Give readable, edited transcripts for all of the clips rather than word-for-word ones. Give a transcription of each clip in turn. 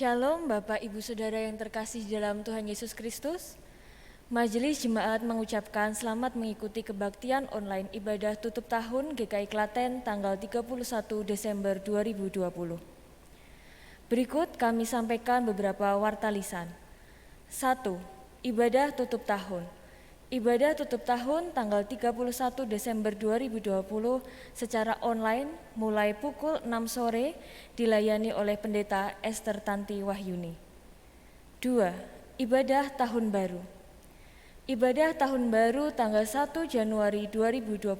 Shalom Bapak Ibu Saudara yang terkasih dalam Tuhan Yesus Kristus. Majelis Jemaat mengucapkan selamat mengikuti kebaktian online ibadah tutup tahun GKI Klaten tanggal 31 Desember 2020. Berikut kami sampaikan beberapa warta lisan. 1. Ibadah tutup tahun. Ibadah tutup tahun tanggal 31 Desember 2020 secara online mulai pukul 6 sore dilayani oleh Pendeta Esther Tanti Wahyuni. 2. Ibadah Tahun Baru. Ibadah Tahun Baru tanggal 1 Januari 2021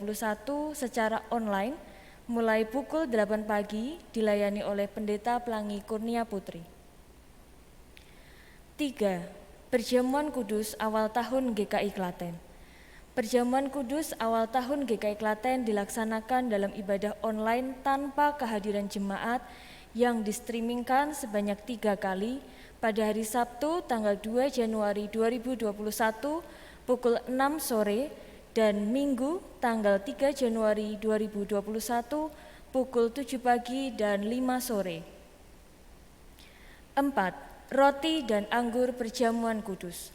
secara online mulai pukul 8 pagi dilayani oleh Pendeta Pelangi Kurnia Putri. 3. Perjamuan Kudus awal tahun GKI Klaten. Perjamuan Kudus awal tahun GKI Klaten dilaksanakan dalam ibadah online tanpa kehadiran jemaat yang distreamingkan sebanyak 3 kali pada hari Sabtu tanggal 2 Januari 2021 pukul 6 sore dan Minggu tanggal 3 Januari 2021 pukul 7 pagi dan 5 sore. 4. Roti dan anggur perjamuan kudus.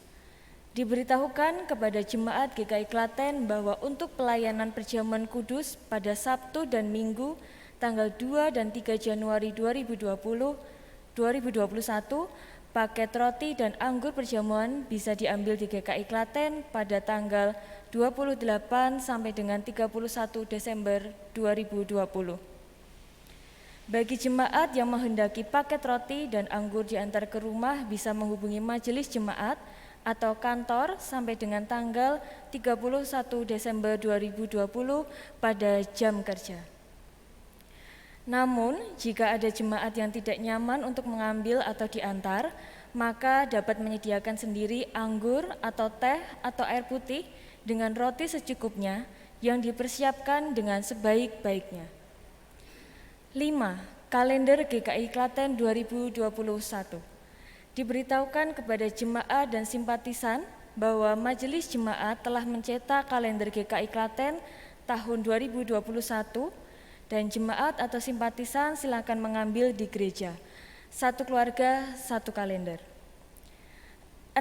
Diberitahukan kepada jemaat GKI Klaten bahwa untuk pelayanan perjamuan kudus pada Sabtu dan Minggu tanggal 2 dan 3 Januari 2021, paket roti dan anggur perjamuan bisa diambil di GKI Klaten pada tanggal 28 sampai dengan 31 Desember 2020. Bagi jemaat yang menghendaki paket roti dan anggur diantar ke rumah bisa menghubungi majelis jemaat atau kantor sampai dengan tanggal 31 Desember 2020 pada jam kerja. Namun, jika ada jemaat yang tidak nyaman untuk mengambil atau diantar, maka dapat menyediakan sendiri anggur atau teh atau air putih dengan roti secukupnya yang dipersiapkan dengan sebaik-baiknya. 5. Kalender GKI Klaten 2021. Diberitahukan kepada jemaat dan simpatisan bahwa Majelis Jemaat telah mencetak kalender GKI Klaten tahun 2021 dan jemaat atau simpatisan silakan mengambil di gereja. 1 keluarga, 1 kalender. 6.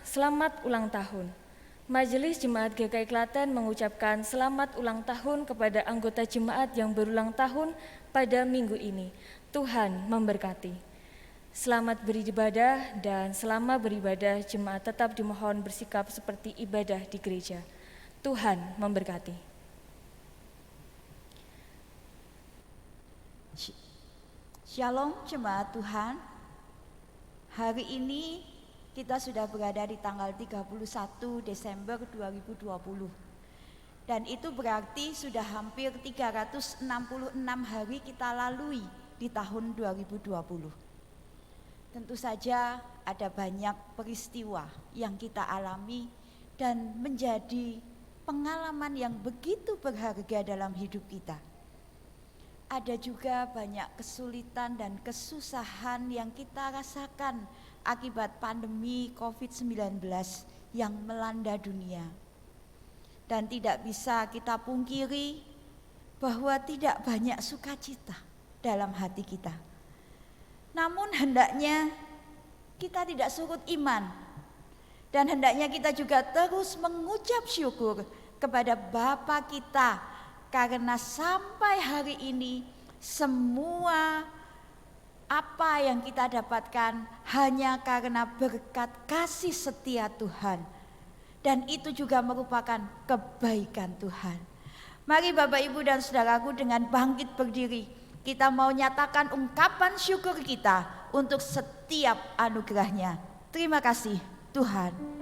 Selamat ulang tahun. Majelis Jemaat GKI Klaten mengucapkan selamat ulang tahun kepada anggota jemaat yang berulang tahun pada minggu ini. Tuhan memberkati. Selamat beribadah dan selama beribadah jemaat tetap dimohon bersikap seperti ibadah di gereja. Tuhan memberkati. Shalom jemaat Tuhan. Hari ini kita sudah berada di tanggal 31 Desember 2020. Dan itu berarti sudah hampir 366 hari kita lalui di tahun 2020. Tentu saja ada banyak peristiwa yang kita alami dan menjadi pengalaman yang begitu berharga dalam hidup kita. Ada juga banyak kesulitan dan kesusahan yang kita rasakan akibat pandemi COVID-19 yang melanda dunia. Dan tidak bisa kita pungkiri bahwa tidak banyak sukacita dalam hati kita. Namun hendaknya kita tidak surut iman. Dan hendaknya kita juga terus mengucap syukur kepada Bapa kita. Karena sampai hari ini semua apa yang kita dapatkan hanya karena berkat kasih setia Tuhan. Dan itu juga merupakan kebaikan Tuhan. Mari Bapak Ibu dan Saudaraku dengan bangkit berdiri. Kita mau nyatakan ungkapan syukur kita untuk setiap anugerahnya. Terima kasih Tuhan.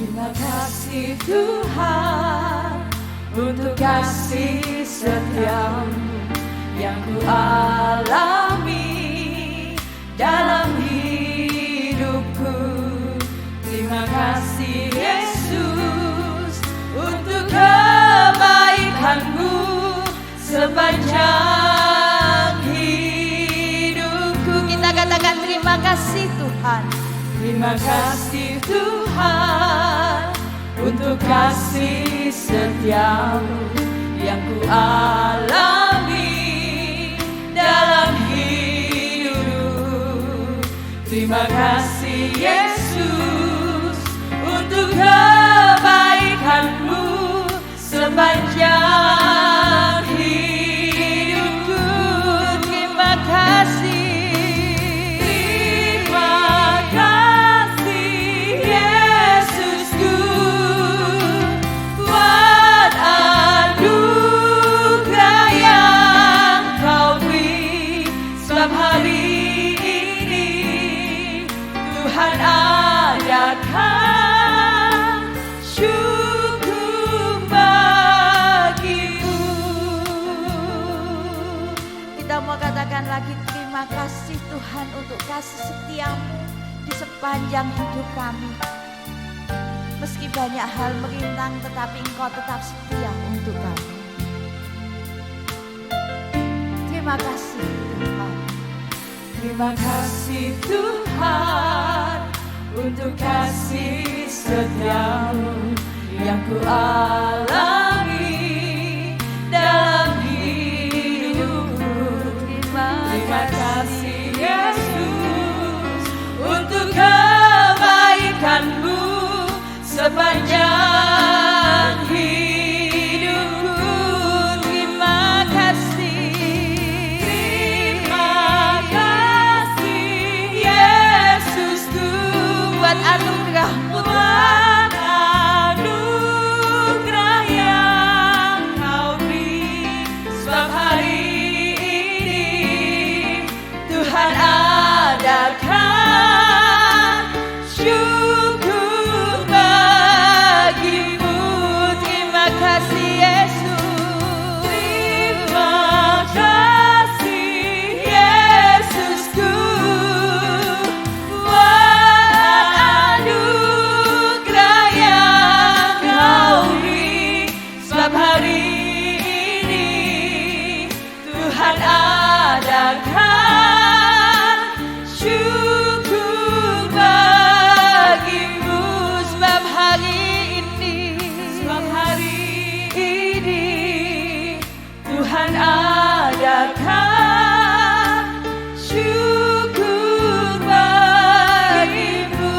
Terima kasih Tuhan untuk kasih setiamu yang ku alami dalam hidupku. Terima kasih Yesus untuk kebaikanmu sepanjang hidupku. Kita katakan terima kasih Tuhan. Terima kasih Tuhan untuk kasih setiamu yang ku alami dalam hidupku. Terima kasih Yesus untuk kebaikanmu sepanjang hidupku. Terima kasih. Katakan lagi, terima kasih Tuhan untuk kasih setiamu di sepanjang hidup kami. Meski banyak hal merintang, tetapi Engkau tetap setia untuk kami. Terima kasih Tuhan. Terima kasih Tuhan untuk kasih setiamu yang ku alami dalam terima kasih Yesus untuk kebaikanmu sepanjang hidupku. Terima kasih. Terima kasih Yesusku buat anugerah-Mu, buat anugerah yang Kau beri. Sebab hari Tuhan adakan syukur bagimu. Terima kasih Yesus. Terima kasih Yesusku buat anugerah yang Kau beri. Sebab hari ini Tuhan adakan syukur bagimu. Sebab hari ini Tuhan adakan syukur bagimu.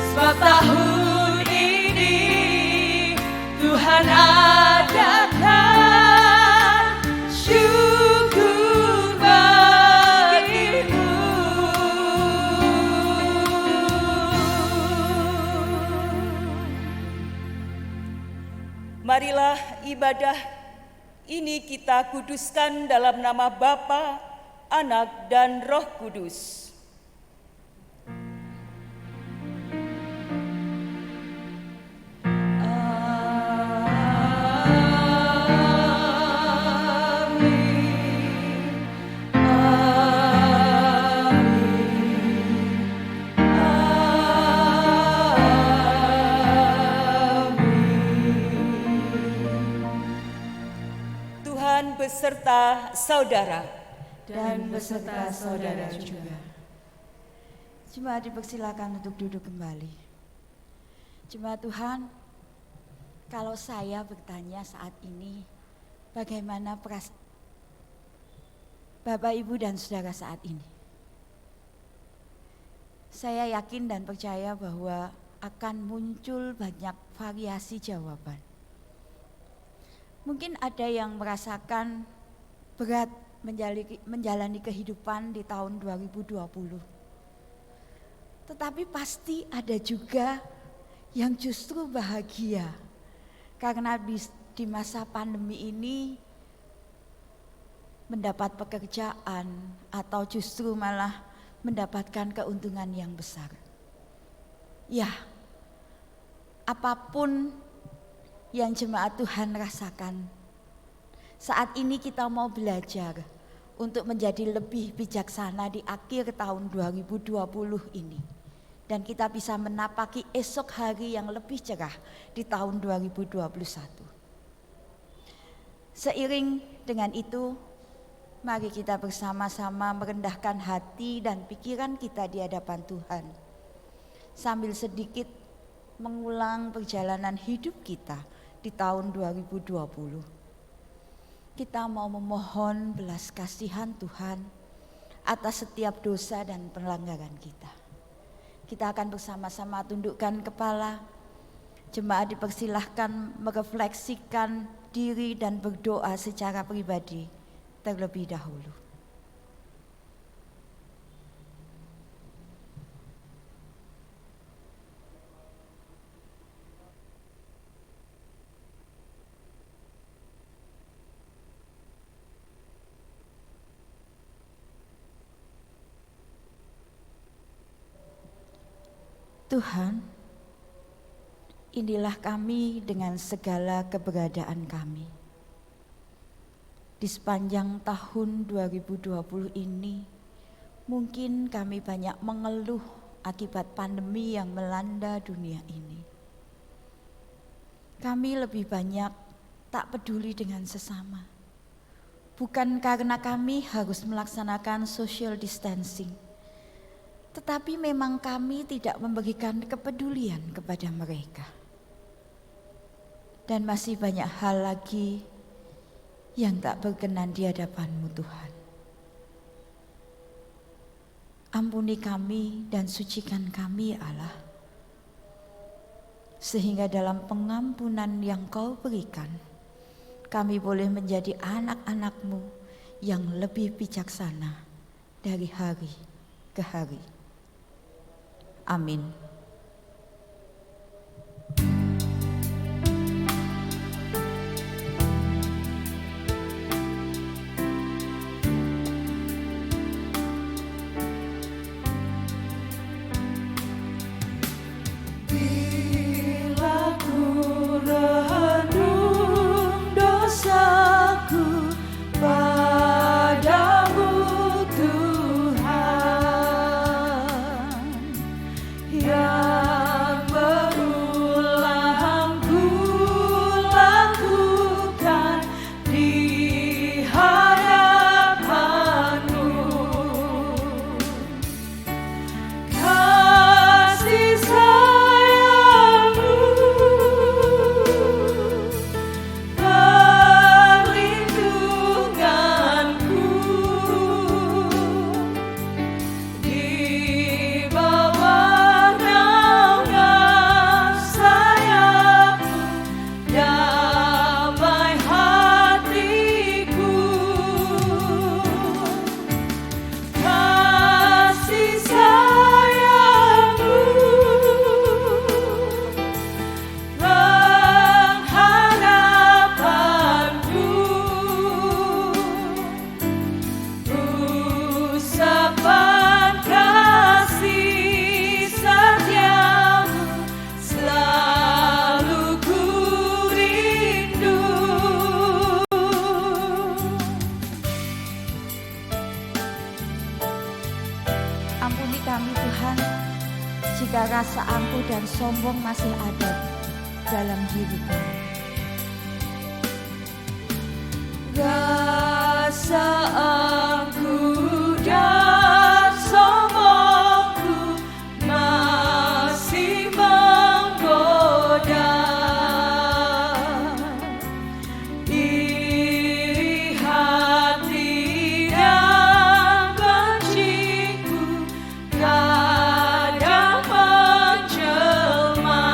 Sebab tahun ini Tuhan adakan syukur bagimu. Marilah ibadah ini kita kuduskan dalam nama Bapa, Anak, dan Roh Kudus. Beserta saudara dan beserta saudara juga. Jemaat dipersilakan untuk duduk kembali. Jemaat Tuhan, kalau saya bertanya saat ini, bagaimana Bapak, Ibu, dan Saudara saat ini? Saya yakin dan percaya bahwa akan muncul banyak variasi jawaban. Mungkin ada yang merasakan berat menjalani kehidupan di tahun 2020. Tetapi pasti ada juga yang justru bahagia karena di masa pandemi ini mendapat pekerjaan atau justru malah mendapatkan keuntungan yang besar. Ya, apapun yang jemaat Tuhan rasakan, saat ini kita mau belajar untuk menjadi lebih bijaksana di akhir tahun 2020 ini. Dan kita bisa menapaki esok hari yang lebih cerah di tahun 2021. Seiring dengan itu, Mari kita bersama-sama merendahkan hati dan pikiran kita di hadapan Tuhan. Sambil sedikit mengulang perjalanan hidup kita di tahun 2020. Kita mau memohon belas kasihan Tuhan atas setiap dosa dan pelanggaran kita. Kita akan bersama-sama tundukkan kepala. Jemaat dipersilahkan merefleksikan diri dan berdoa secara pribadi terlebih dahulu. Tuhan, inilah kami dengan segala keberadaan kami. Di sepanjang tahun 2020 ini, mungkin kami banyak mengeluh akibat pandemi yang melanda dunia ini. Kami lebih banyak tak peduli dengan sesama. Bukan karena kami harus melaksanakan social distancing, tetapi memang kami tidak memberikan kepedulian kepada mereka. Dan masih banyak hal lagi yang tak berkenan di hadapan-Mu Tuhan. Ampuni kami dan sucikan kami Allah, sehingga dalam pengampunan yang Kau berikan, kami boleh menjadi anak-anak-Mu yang lebih bijaksana dari hari ke hari. Amin. Bila ku renung dosaku padamu Tuhan, yang berulang ku lakukan di hadapan-Mu. Kasih sayang-Mu, perlindungan-Ku, di bawah naungan sayap-Mu, damai hatiku. Kasih sayang-Mu, pengharapan-Ku, usapan kasih setia-Mu, selalu ku rindu. Ampuni kami Tuhan, jika rasa angkuh dan sombong masih ada dalam diri kami. Rasa angkuh dan sombongku masih menggoda. Iri hati dan benciku kadang menjelma.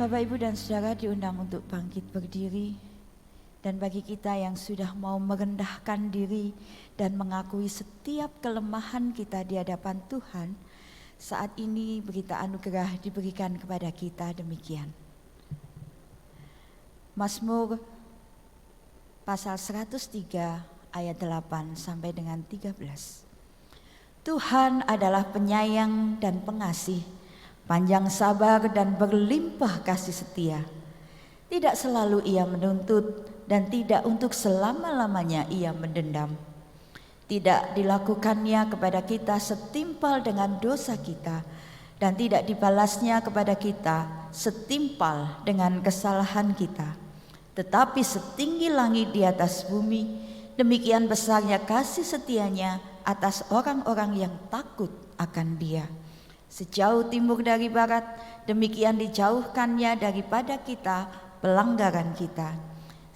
Bapak, Ibu, dan Saudara diundang untuk bangkit berdiri. Dan bagi kita yang sudah mau merendahkan diri dan mengakui setiap kelemahan kita di hadapan Tuhan, saat ini berita anugerah diberikan kepada kita demikian. Mazmur pasal 103 ayat 8 sampai dengan 13. Tuhan adalah penyayang dan pengasih, panjang sabar dan berlimpah kasih setia. Tidak selalu ia menuntut dan tidak untuk selama-lamanya ia mendendam. Tidak dilakukannya kepada kita setimpal dengan dosa kita, dan tidak dibalasnya kepada kita setimpal dengan kesalahan kita. Tetapi setinggi langit di atas bumi, demikian besarnya kasih setianya atas orang-orang yang takut akan Dia. Sejauh timur dari barat, demikian dijauhkannya daripada kita pelanggaran kita.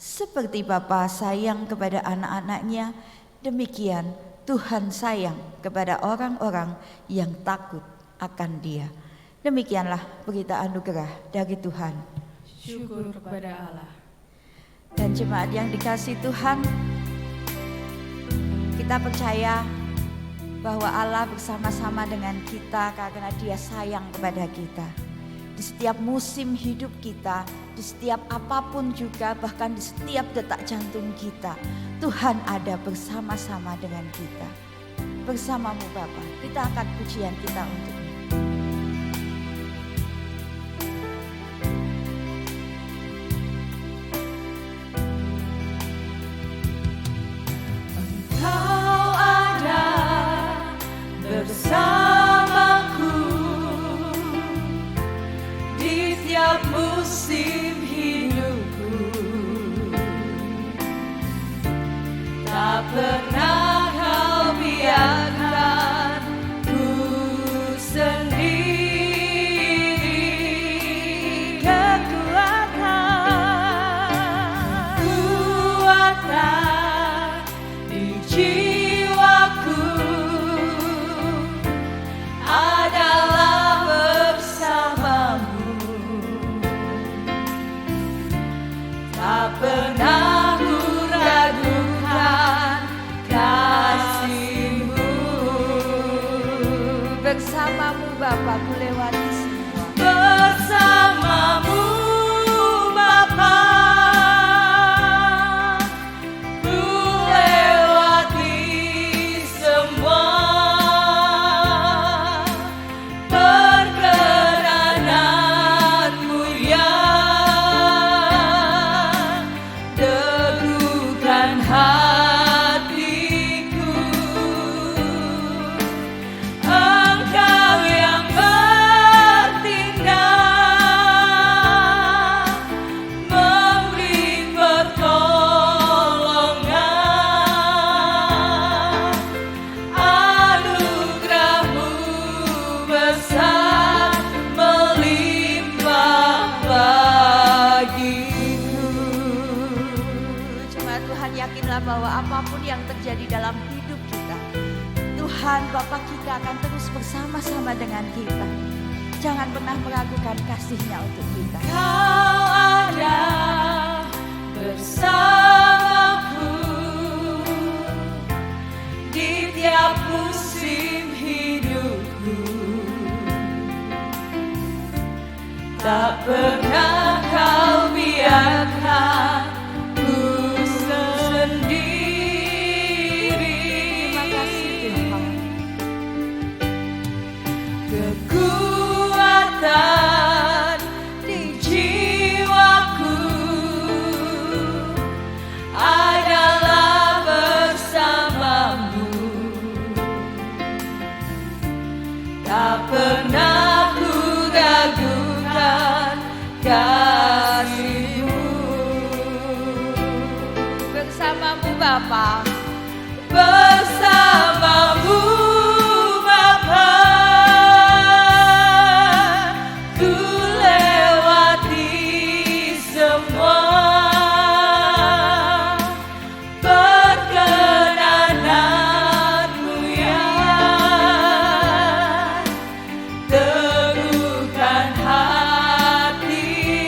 Seperti Bapa sayang kepada anak-anaknya, demikian Tuhan sayang kepada orang-orang yang takut akan Dia. Demikianlah berita anugerah dari Tuhan. Syukur kepada Allah. Dan jemaat yang dikasihi Tuhan, kita percaya bahwa Allah bersama-sama dengan kita karena Dia sayang kepada kita. Di setiap musim hidup kita, di setiap apapun juga, bahkan di setiap detak jantung kita, Tuhan ada bersama-sama dengan kita. Bersamamu Bapa, kita angkat pujian kita untukmu. Kau ada bersamaku di tiap musim hidupku. Tak pernah kau biarkan ku sendiri. Kekuatan di jiwaku adalah bersamamu. Tak pernah ku ragukan kasih-Mu. Bersamamu Bapa, ku lewati semua. Bersamamu Bapa, ku lewati semua. Perkenananmu yang teguhkan hatiku. Engkau yang bertindak, memberi pertolongan. Anugerah-Mu besar melimpah bagiku. Jemaat Tuhan, yakinlah bahwa apapun yang terjadi dalam hidup kita, Tuhan Bapa kita akan terus bersama-sama dengan kita. Jangan pernah meragukan kasih-Nya untuk kita. Kau ada bersamaku di tiap musim hidupku. Tak pernah kau biarkan ku sendiri. Terima kasih Tuhan. Kekuatan di jiwaku adalah bersamamu. Tak pernah ku ragukan kasih-Mu. Bersamamu Bapa, Bersamamu Bapa, ku lewati semua. Perkenananmu yang teguhkan hatiku.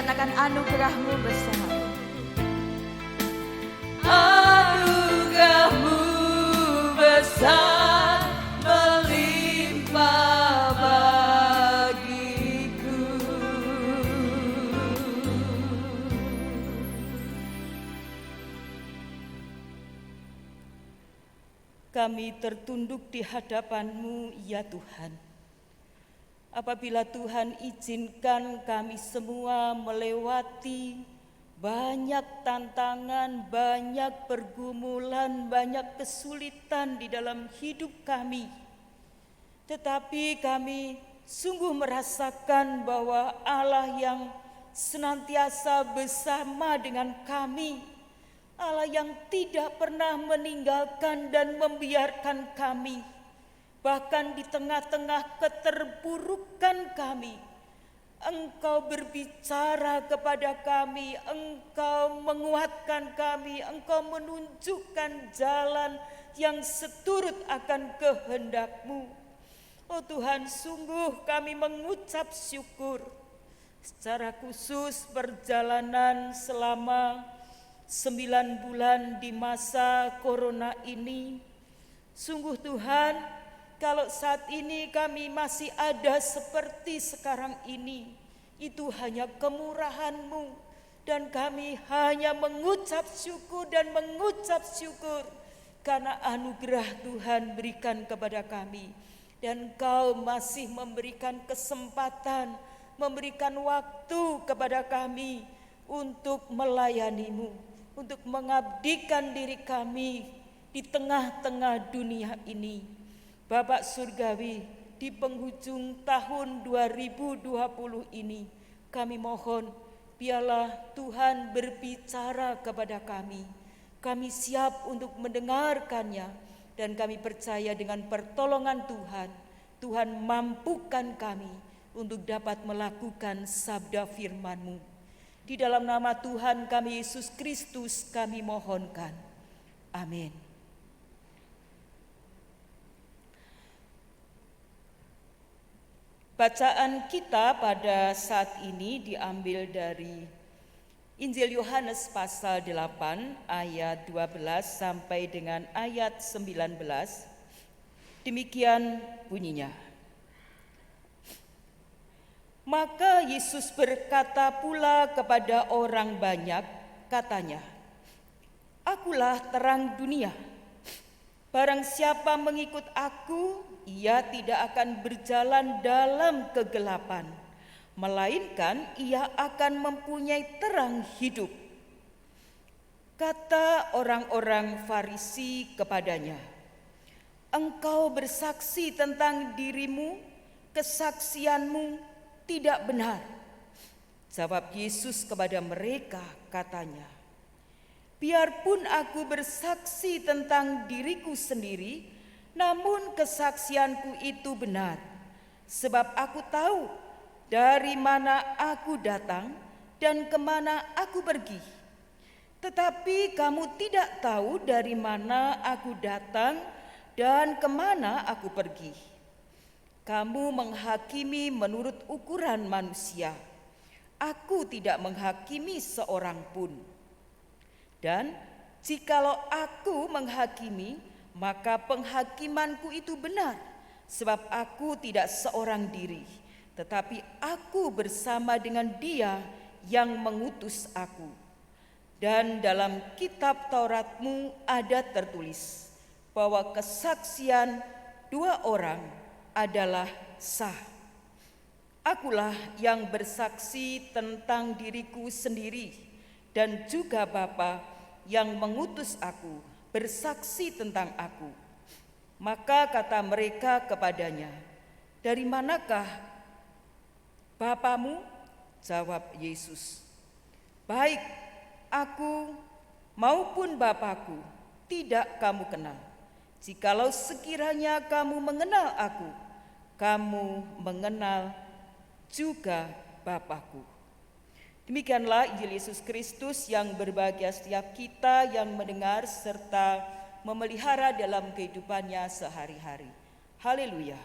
katakan anugerah-Mu bersama. Anugerah-Mu besar melimpah bagiku. Kami tertunduk di hadapan-Mu, ya Tuhan. Apabila Tuhan izinkan kami semua melewati banyak tantangan, banyak pergumulan, banyak kesulitan di dalam hidup kami. Tetapi kami sungguh merasakan bahwa Allah yang senantiasa bersama dengan kami, Allah yang tidak pernah meninggalkan dan membiarkan kami, bahkan di tengah-tengah keterpurukan kami, Engkau berbicara kepada kami, Engkau menguatkan kami, Engkau menunjukkan jalan yang seturut akan kehendak-Mu. Oh Tuhan, sungguh kami mengucap syukur. Secara khusus perjalanan selama 9 bulan di masa corona ini, sungguh Tuhan, kalau saat ini kami masih ada seperti sekarang ini, itu hanya kemurahan-Mu, dan kami hanya mengucap syukur dan mengucap syukur karena anugerah Tuhan berikan kepada kami. Dan Engkau masih memberikan kesempatan, memberikan waktu kepada kami untuk melayani-Mu, untuk mengabdikan diri kami di tengah-tengah dunia ini. Bapak Surgawi, di penghujung tahun 2020 ini, kami mohon biarlah Tuhan berbicara kepada kami. Kami siap untuk mendengarkannya, dan kami percaya dengan pertolongan Tuhan, Tuhan mampukan kami untuk dapat melakukan sabda firman-Mu. Di dalam nama Tuhan kami Yesus Kristus kami mohonkan. Amin. Bacaan kita pada saat ini diambil dari Injil Yohanes pasal 8 ayat 12 sampai dengan ayat 19. Demikian bunyinya. Maka Yesus berkata pula kepada orang banyak, katanya, "Akulah terang dunia. Barang siapa mengikut aku, ia tidak akan berjalan dalam kegelapan, melainkan ia akan mempunyai terang hidup." Kata orang-orang Farisi kepadanya, "Engkau bersaksi tentang dirimu, kesaksianmu tidak benar." Jawab Yesus kepada mereka, katanya, "Biarpun aku bersaksi tentang diriku sendiri, namun kesaksianku itu benar, sebab aku tahu dari mana aku datang dan kemana aku pergi. Tetapi kamu tidak tahu dari mana aku datang dan kemana aku pergi. Kamu menghakimi menurut ukuran manusia. Aku tidak menghakimi seorang pun. Dan jikalau aku menghakimi, maka penghakimanku itu benar, sebab aku tidak seorang diri, tetapi aku bersama dengan Dia yang mengutus aku. Dan dalam kitab Tauratmu ada tertulis bahwa kesaksian 2 orang adalah sah. Akulah yang bersaksi tentang diriku sendiri, dan juga Bapa yang mengutus aku bersaksi tentang aku." Maka kata mereka kepadanya, "Dari manakah Bapamu?" Jawab Yesus, "Baik aku maupun Bapakku tidak kamu kenal. Jikalau sekiranya kamu mengenal aku, kamu mengenal juga Bapakku." Demikianlah Injil Yesus Kristus, yang berbahagia setiap kita yang mendengar serta memelihara dalam kehidupannya sehari-hari. Haleluya.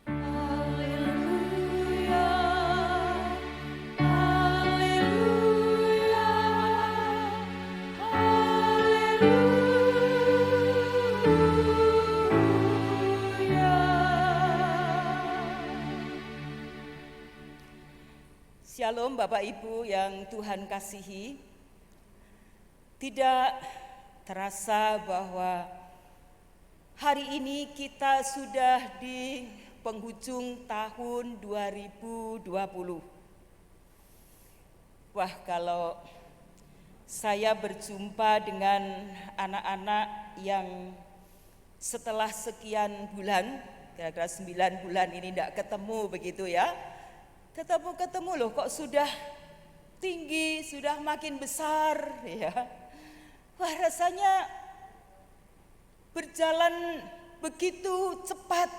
Haleluya. Shalom Bapak Ibu yang Tuhan kasihi. Tidak terasa bahwa hari ini kita sudah di penghujung tahun 2020. Wah, kalau saya berjumpa dengan anak-anak yang setelah sekian bulan, kira-kira 9 bulan ini tidak ketemu begitu ya. Ketemu loh, kok sudah tinggi, sudah makin besar ya. Wah, rasanya berjalan begitu cepat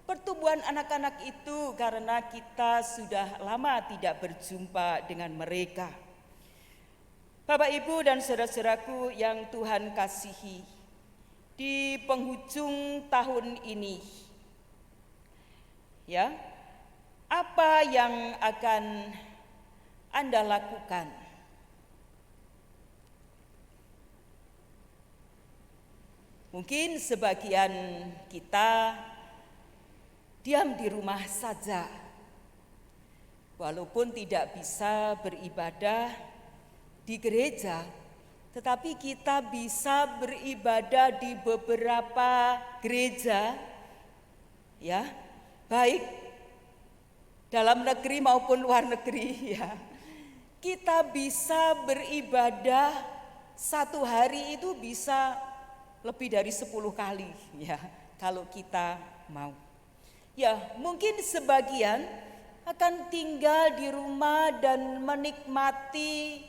pertumbuhan anak-anak itu karena kita sudah lama tidak berjumpa dengan mereka. Bapak, Ibu, dan saudara-saudaraku yang Tuhan kasihi, di penghujung tahun ini, ya, apa yang akan Anda lakukan? Mungkin sebagian kita diam di rumah saja, walaupun tidak bisa beribadah di gereja, tetapi kita bisa beribadah di beberapa gereja, ya, baik dalam negeri maupun luar negeri ya. Kita bisa beribadah satu hari itu bisa lebih dari 10 kali ya, kalau kita mau. Ya, mungkin sebagian akan tinggal di rumah dan menikmati,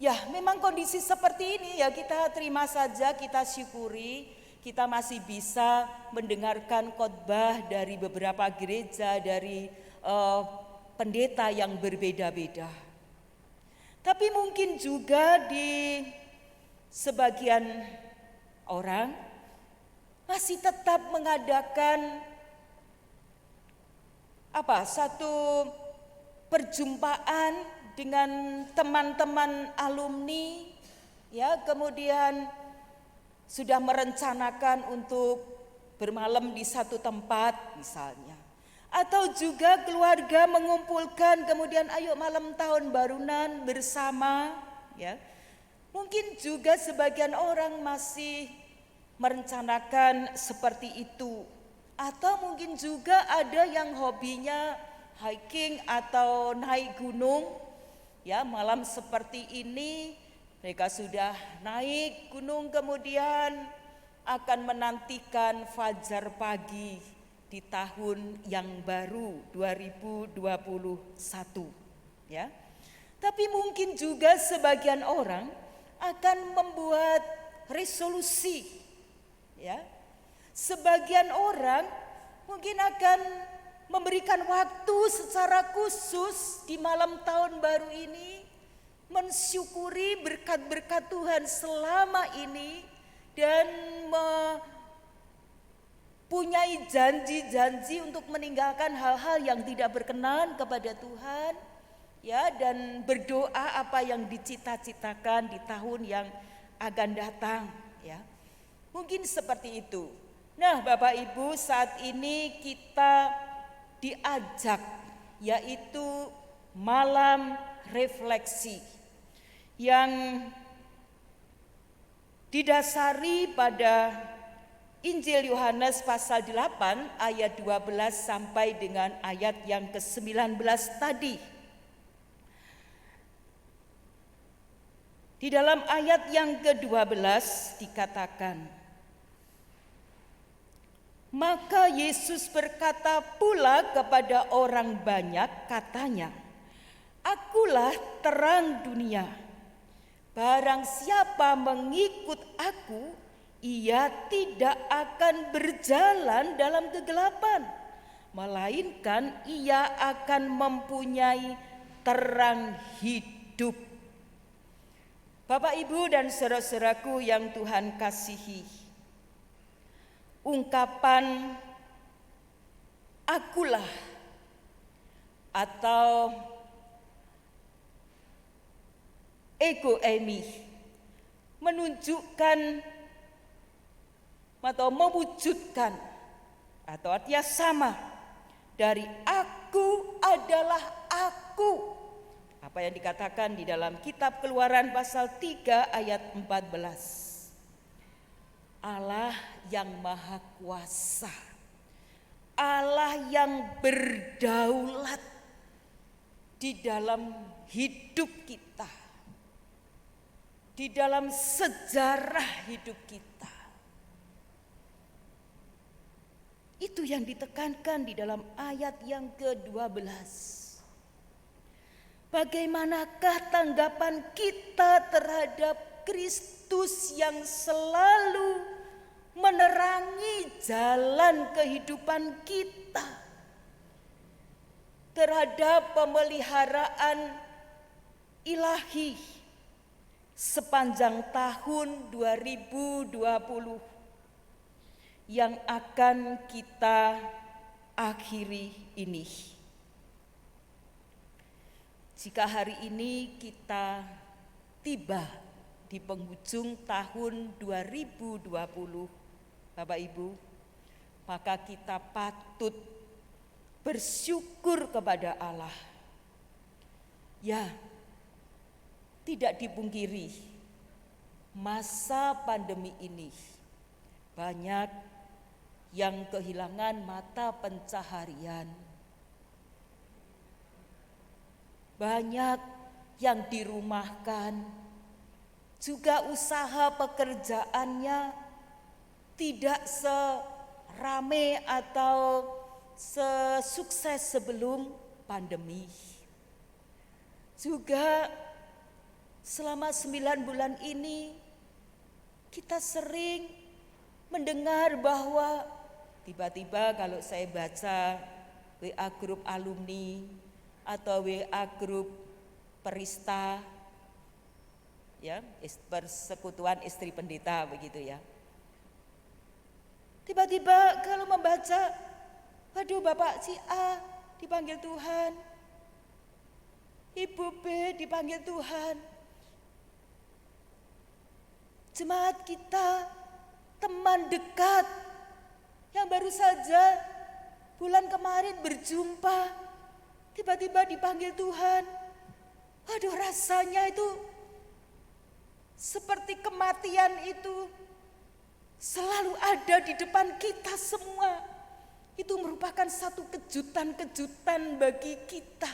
ya memang kondisi seperti ini ya, kita terima saja, kita syukuri. Kita masih bisa mendengarkan khotbah dari beberapa gereja, dari pendeta yang berbeda-beda. Tapi mungkin juga di sebagian orang masih tetap mengadakan satu perjumpaan dengan teman-teman alumni, ya, kemudian sudah merencanakan untuk bermalam di satu tempat misalnya. Atau juga keluarga mengumpulkan, kemudian ayo malam tahun barunan bersama, ya. Mungkin juga sebagian orang masih merencanakan seperti itu. Atau mungkin juga ada yang hobinya hiking atau naik gunung, ya, malam seperti ini mereka sudah naik gunung, kemudian akan menantikan fajar pagi di tahun yang baru 2021 ya. Tapi mungkin juga sebagian orang akan membuat resolusi ya. Sebagian orang mungkin akan memberikan waktu secara khusus di malam tahun baru ini mensyukuri berkat-berkat Tuhan selama ini dan mempunyai janji-janji untuk meninggalkan hal-hal yang tidak berkenan kepada Tuhan, ya, dan berdoa apa yang dicita-citakan di tahun yang akan datang, ya. Mungkin seperti itu. Nah, Bapak Ibu, saat ini kita diajak, yaitu malam refleksi yang didasari pada Injil Yohanes pasal 8 ayat 12 sampai dengan ayat yang ke-19 tadi. Di dalam ayat yang ke-12 dikatakan, maka Yesus berkata pula kepada orang banyak, katanya, akulah terang dunia. Barang siapa mengikut aku, ia tidak akan berjalan dalam kegelapan, melainkan ia akan mempunyai terang hidup. Bapak, Ibu, dan saudara-saudaraku yang Tuhan kasihi, ungkapan akulah atau ego eimi menunjukkan atau mewujudkan atau artinya sama dari aku adalah aku Apa yang dikatakan di dalam kitab Keluaran pasal 3 ayat 14. Allah yang maha kuasa, Allah yang berdaulat di dalam hidup kita, di dalam sejarah hidup kita. Itu yang ditekankan di dalam ayat yang ke-12. Bagaimanakah tanggapan kita terhadap Kristus yang selalu menerangi jalan kehidupan kita, terhadap pemeliharaan ilahi sepanjang tahun 2020 yang akan kita akhiri ini. Jika hari ini kita tiba di penghujung tahun 2020, Bapak Ibu, maka kita patut bersyukur kepada Allah. Ya, tidak dipungkiri, masa pandemi ini banyak yang kehilangan mata pencaharian. Banyak yang dirumahkan, juga usaha pekerjaannya tidak serame atau sesukses sebelum pandemi. Juga selama 9 bulan ini kita sering mendengar bahwa tiba-tiba kalau saya baca WA grup alumni atau WA grup Perista, ya, persekutuan istri pendeta begitu ya. Tiba-tiba kalau membaca, waduh Bapak si A dipanggil Tuhan, Ibu B dipanggil Tuhan. Jemaat kita, teman dekat yang baru saja bulan kemarin berjumpa, tiba-tiba dipanggil Tuhan. Waduh, rasanya itu seperti kematian itu selalu ada di depan kita semua. Itu merupakan satu kejutan-kejutan bagi kita.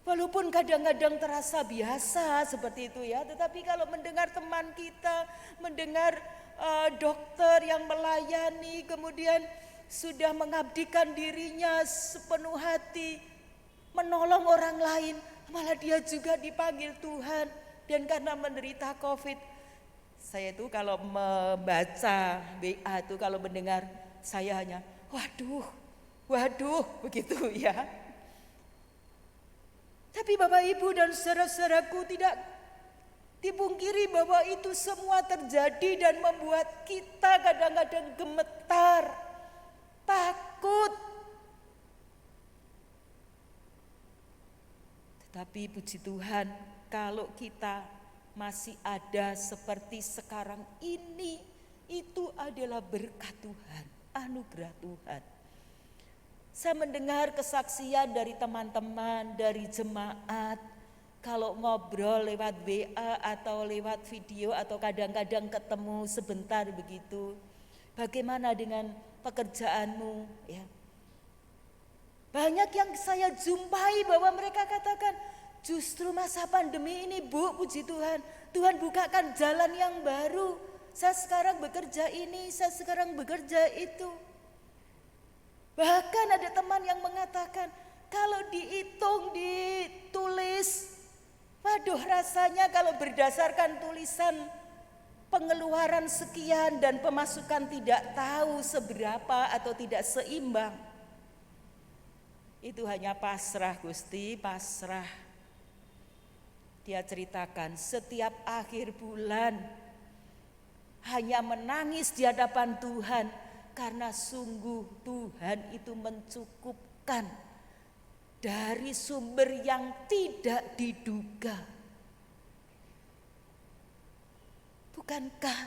Walaupun kadang-kadang terasa biasa seperti itu ya, tetapi kalau mendengar teman kita, mendengar dokter yang melayani, kemudian sudah mengabdikan dirinya sepenuh hati, menolong orang lain, malah dia juga dipanggil Tuhan. Dan karena menderita COVID, saya itu kalau membaca WA itu, kalau mendengar, saya hanya waduh, begitu ya. Tapi Bapak Ibu dan saudara-saudaraku, tidak dipungkiri bahwa itu semua terjadi dan membuat kita kadang-kadang gemetar, takut. Tetapi puji Tuhan, kalau kita masih ada seperti sekarang ini, itu adalah berkat Tuhan, anugerah Tuhan. Saya mendengar kesaksian dari teman-teman, dari jemaat, kalau ngobrol lewat WA atau lewat video atau kadang-kadang ketemu sebentar begitu. Bagaimana dengan pekerjaanmu? Ya. Banyak yang saya jumpai bahwa mereka katakan, justru masa pandemi ini Bu, puji Tuhan, Tuhan bukakan jalan yang baru. Saya sekarang bekerja ini, saya sekarang bekerja itu. Bahkan ada teman yang mengatakan, kalau dihitung, ditulis, waduh rasanya kalau berdasarkan tulisan pengeluaran sekian dan pemasukan tidak tahu seberapa atau tidak seimbang. Itu hanya pasrah Gusti, pasrah. Dia ceritakan setiap akhir bulan hanya menangis di hadapan Tuhan karena sungguh Tuhan itu mencukupkan dari sumber yang tidak diduga. Bukankah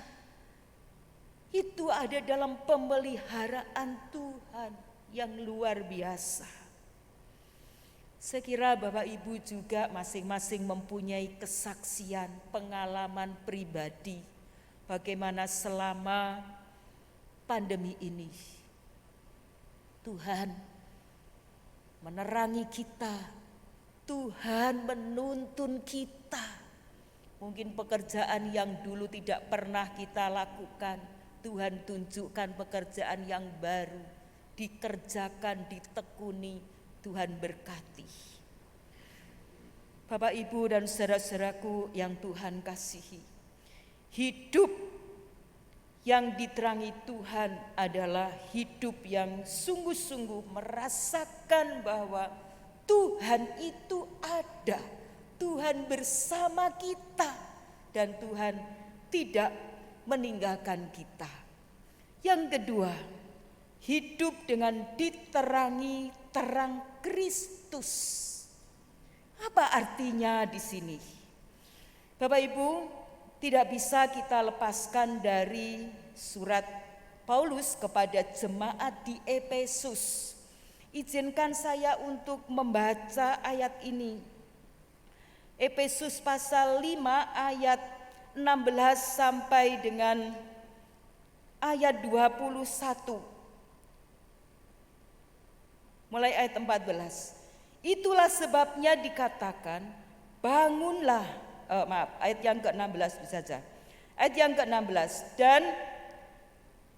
itu ada dalam pemeliharaan Tuhan yang luar biasa? Saya kira Bapak Ibu juga masing-masing mempunyai kesaksian, pengalaman pribadi bagaimana selama pandemi ini Tuhan menerangi kita, Tuhan menuntun kita. Mungkin pekerjaan yang dulu tidak pernah kita lakukan, Tuhan tunjukkan pekerjaan yang baru, dikerjakan, ditekuni, Tuhan berkati. Bapak, Ibu, dan saudara-saudaraku yang Tuhan kasihi, hidup yang diterangi Tuhan adalah hidup yang sungguh-sungguh merasakan bahwa Tuhan itu ada, Tuhan bersama kita, dan Tuhan tidak meninggalkan kita. Yang kedua, hidup dengan diterangi terang Kristus. Apa artinya di sini? Bapak Ibu, tidak bisa kita lepaskan dari surat Paulus kepada jemaat di Efesus. Izinkan saya untuk membaca ayat ini. Efesus pasal 5 ayat 16 sampai dengan ayat 21. Mulai ayat 14. Itulah sebabnya dikatakan, bangunlah, ayat yang ke-16 saja. Ayat yang ke-16, dan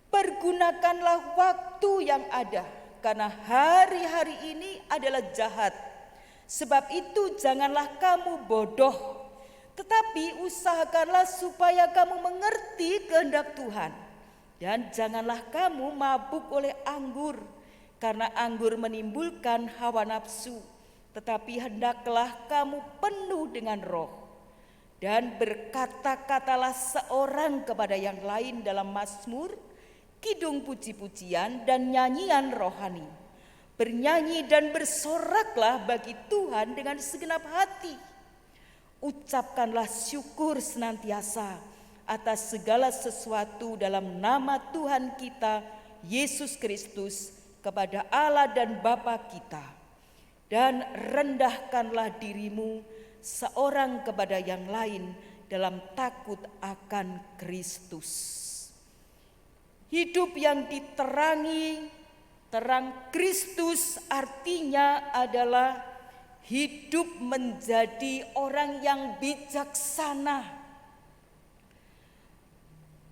pergunakanlah waktu yang ada, karena hari-hari ini adalah jahat. Sebab itu janganlah kamu bodoh, tetapi usahakanlah supaya kamu mengerti kehendak Tuhan. Dan janganlah kamu mabuk oleh anggur, karena anggur menimbulkan hawa nafsu, tetapi hendaklah kamu penuh dengan Roh. Dan berkata-katalah seorang kepada yang lain dalam mazmur, kidung puji-pujian, dan nyanyian rohani. Bernyanyi dan bersoraklah bagi Tuhan dengan segenap hati. Ucapkanlah syukur senantiasa atas segala sesuatu dalam nama Tuhan kita Yesus Kristus kepada Allah dan Bapa kita. Dan rendahkanlah dirimu seorang kepada yang lain dalam takut akan Kristus. Hidup yang diterangi terang Kristus artinya adalah hidup menjadi orang yang bijaksana,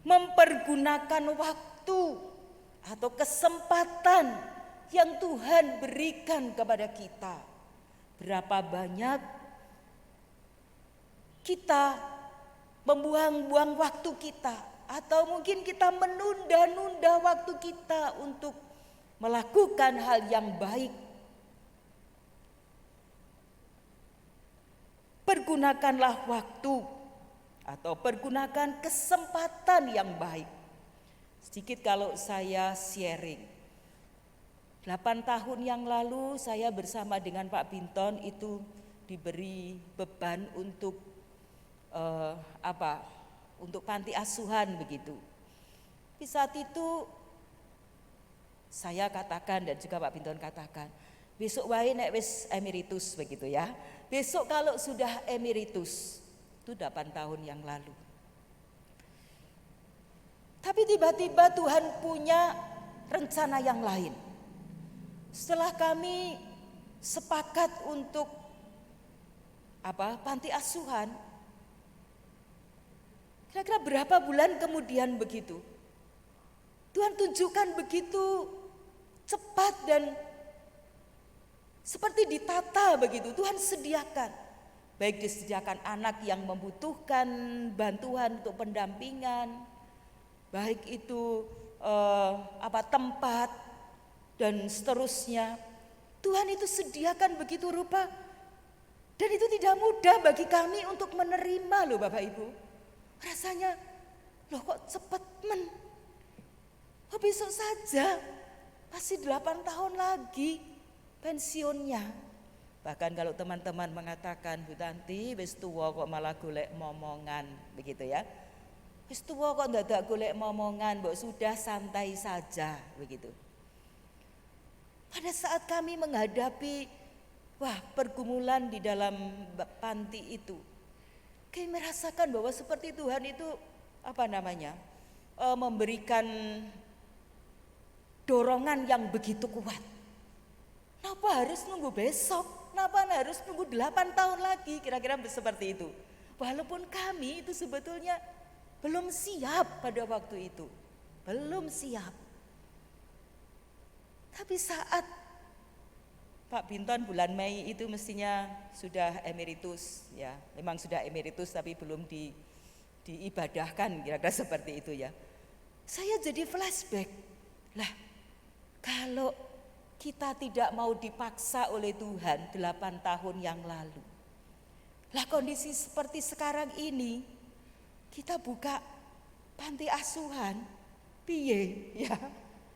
mempergunakan waktu atau kesempatan yang Tuhan berikan kepada kita. Berapa banyak kita membuang-buang waktu kita, atau mungkin kita menunda-nunda waktu kita untuk melakukan hal yang baik. Pergunakanlah waktu atau pergunakan kesempatan yang baik. Sedikit kalau saya sharing. 8 tahun yang lalu saya bersama dengan Pak Binton itu diberi beban untuk untuk panti asuhan begitu. Di saat itu saya katakan dan juga Pak Binton katakan, besok wae nek wis emeritus begitu ya. Besok kalau sudah emeritus, itu 8 tahun yang lalu. Tapi tiba-tiba Tuhan punya rencana yang lain. Setelah kami sepakat untuk panti asuhan, kira-kira berapa bulan kemudian begitu, Tuhan tunjukkan begitu cepat dan seperti ditata begitu. Tuhan sediakan, baik disediakan anak yang membutuhkan bantuan untuk pendampingan, baik itu tempat dan seterusnya. Tuhan itu sediakan begitu rupa, dan itu tidak mudah bagi kami untuk menerima loh Bapak Ibu. Rasanya loh kok cepet besok saja, masih 8 tahun lagi pensiunnya. Bahkan kalau teman-teman mengatakan, Bu Tanti wis tuwa kok malah golek momongan begitu ya. Wis tuwa kok ndadak golek momongan, mbok sudah santai saja begitu. Pada saat kami menghadapi Wah, pergumulan di dalam panti itu. Kayak merasakan bahwa seperti Tuhan itu memberikan dorongan yang begitu kuat. Kenapa harus nunggu besok? Kenapa harus nunggu 8 tahun lagi? Kira-kira seperti itu. Walaupun kami itu sebetulnya belum siap pada waktu itu. Belum siap. Tapi saat Pak Binton bulan Mei itu mestinya sudah emeritus ya. Memang sudah emeritus tapi belum diibadahkan, kira-kira seperti itu ya. Saya jadi flashback. Lah, kalau kita tidak mau dipaksa oleh Tuhan 8 tahun yang lalu. Lah kondisi seperti sekarang ini, kita buka panti asuhan, piye ya.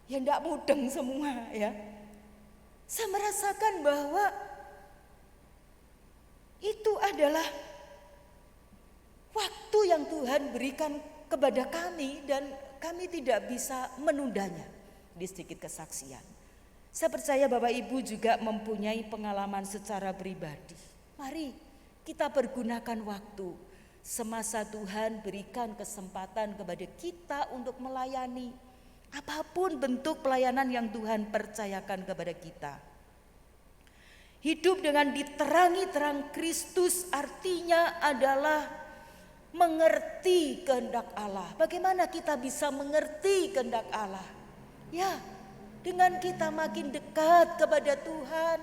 Ya enggak mudeng semua ya. Saya merasakan bahwa itu adalah waktu yang Tuhan berikan kepada kami dan kami tidak bisa menundanya. Di sedikit kesaksian. Saya percaya Bapak Ibu juga mempunyai pengalaman secara pribadi. Mari kita pergunakan waktu. Semasa Tuhan berikan kesempatan kepada kita untuk melayani. Apapun bentuk pelayanan yang Tuhan percayakan kepada kita. Hidup dengan diterangi terang Kristus artinya adalah mengerti kehendak Allah. Bagaimana kita bisa mengerti kehendak Allah? Ya, dengan kita makin dekat kepada Tuhan,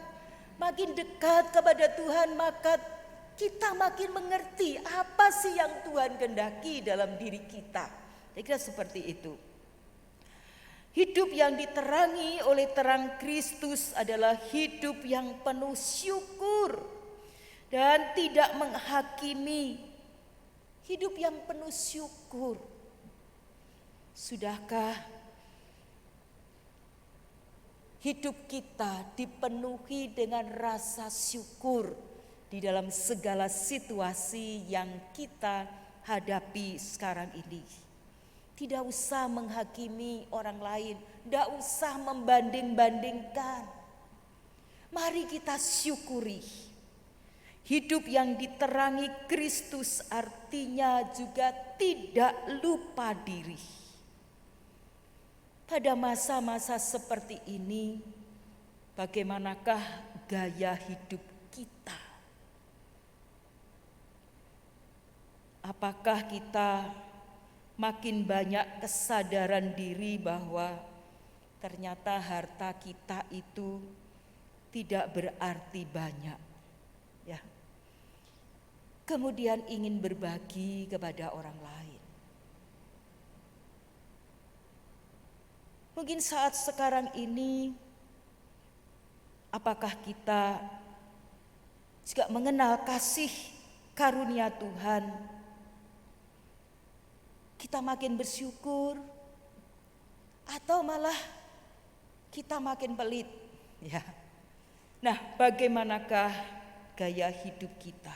makin dekat kepada Tuhan, maka kita makin mengerti apa sih yang Tuhan kehendaki dalam diri kita. Saya kira seperti itu. Hidup yang diterangi oleh terang Kristus adalah hidup yang penuh syukur dan tidak menghakimi. Hidup yang penuh syukur. Sudahkah hidup kita dipenuhi dengan rasa syukur di dalam segala situasi yang kita hadapi sekarang ini? Tidak usah menghakimi orang lain, tidak usah membanding-bandingkan. Mari kita syukuri. Hidup yang diterangi Kristus artinya juga tidak lupa diri. Pada masa-masa seperti ini, bagaimanakah gaya hidup kita? Apakah kita makin banyak kesadaran diri bahwa ternyata harta kita itu tidak berarti banyak, ya. Kemudian ingin berbagi kepada orang lain. Mungkin saat sekarang ini, apakah kita juga mengenal kasih karunia Tuhan? Kita makin bersyukur atau malah kita makin pelit, ya. Nah, bagaimanakah gaya hidup kita?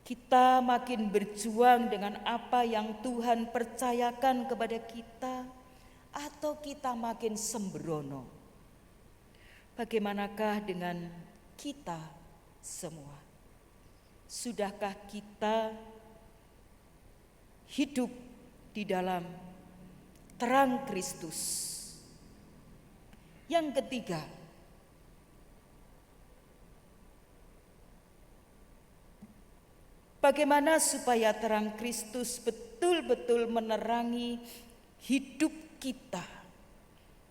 Kita makin berjuang dengan apa yang Tuhan percayakan kepada kita atau kita makin sembrono? Bagaimanakah dengan kita semua? Sudahkah kita hidup di dalam terang Kristus? Yang ketiga, bagaimana supaya terang Kristus betul-betul menerangi hidup kita?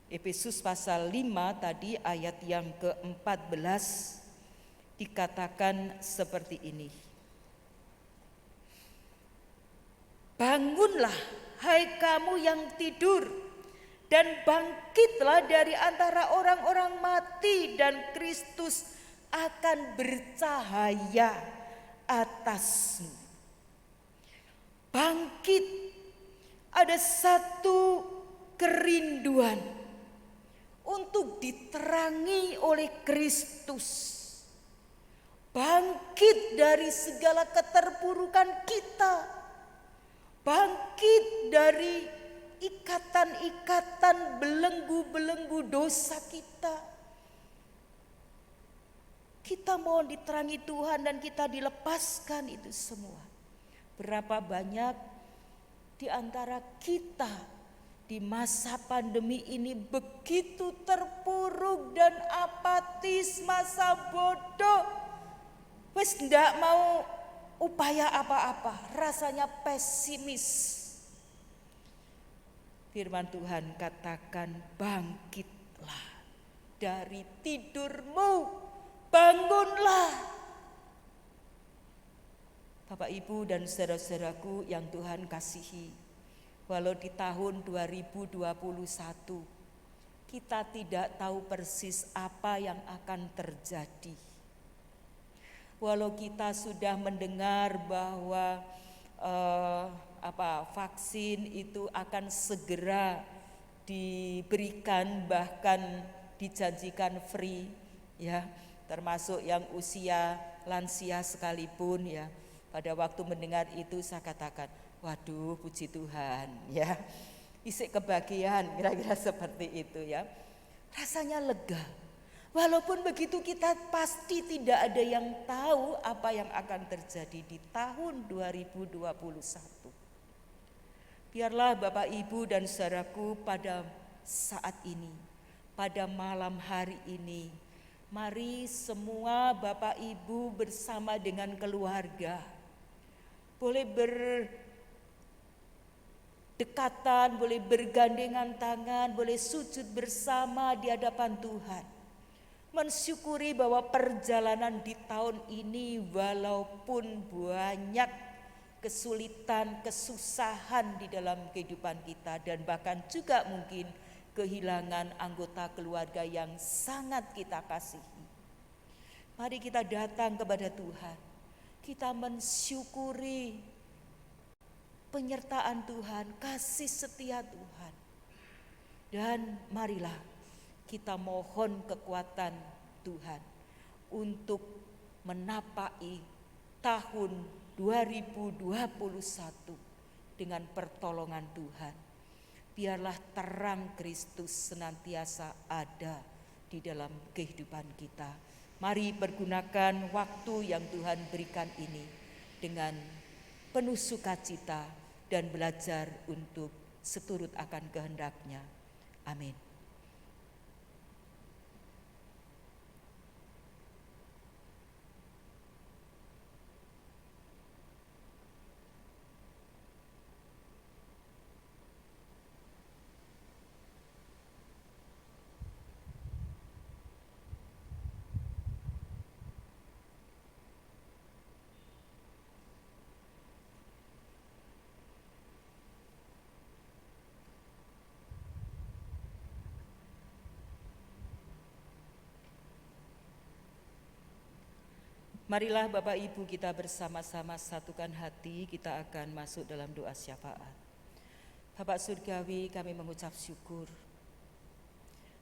Efesus pasal 5 tadi ayat yang ke-14 dikatakan seperti ini. Bangunlah, hai kamu yang tidur, dan bangkitlah dari antara orang-orang mati, dan Kristus akan bercahaya atasmu. Bangkit, ada satu kerinduan untuk diterangi oleh Kristus. Bangkit dari segala keterpurukan kita. Bangkit dari ikatan-ikatan belenggu-belenggu dosa kita. Kita mohon diterangi Tuhan dan kita dilepaskan itu semua. Berapa banyak di antara kita di masa pandemi ini begitu terpuruk dan apatis, masa bodoh. Wes ndak mau upaya apa-apa, rasanya pesimis. Firman Tuhan katakan, bangkitlah dari tidurmu, bangunlah. Bapak, Ibu, dan saudara-saudaraku yang Tuhan kasihi, walau di tahun 2021 kita tidak tahu persis apa yang akan terjadi. Walau kita sudah mendengar bahwa vaksin itu akan segera diberikan, bahkan dijanjikan free, ya, termasuk yang usia lansia sekalipun, ya. Pada waktu mendengar itu saya katakan, waduh, puji Tuhan, ya, isik kebahagiaan, kira-kira seperti itu, ya. Rasanya lega. Walaupun begitu kita pasti tidak ada yang tahu apa yang akan terjadi di tahun 2021. Biarlah Bapak, Ibu, dan saudaraku pada saat ini, pada malam hari ini, mari semua Bapak Ibu bersama dengan keluarga boleh berdekatan, boleh bergandengan tangan, boleh sujud bersama di hadapan Tuhan. Mensyukuri bahwa perjalanan di tahun ini walaupun banyak kesulitan, kesusahan di dalam kehidupan kita dan bahkan juga mungkin kehilangan anggota keluarga yang sangat kita kasihi. Mari kita datang kepada Tuhan. Kita mensyukuri penyertaan Tuhan, kasih setia Tuhan. Dan marilah kita mohon kekuatan Tuhan untuk menapaki tahun 2021 dengan pertolongan Tuhan. Biarlah terang Kristus senantiasa ada di dalam kehidupan kita. Mari pergunakan waktu yang Tuhan berikan ini dengan penuh sukacita dan belajar untuk seturut akan kehendak-Nya. Amin. Marilah Bapak Ibu kita bersama-sama satukan hati, kita akan masuk dalam doa syafaat. Bapak Surgawi, kami mengucap syukur.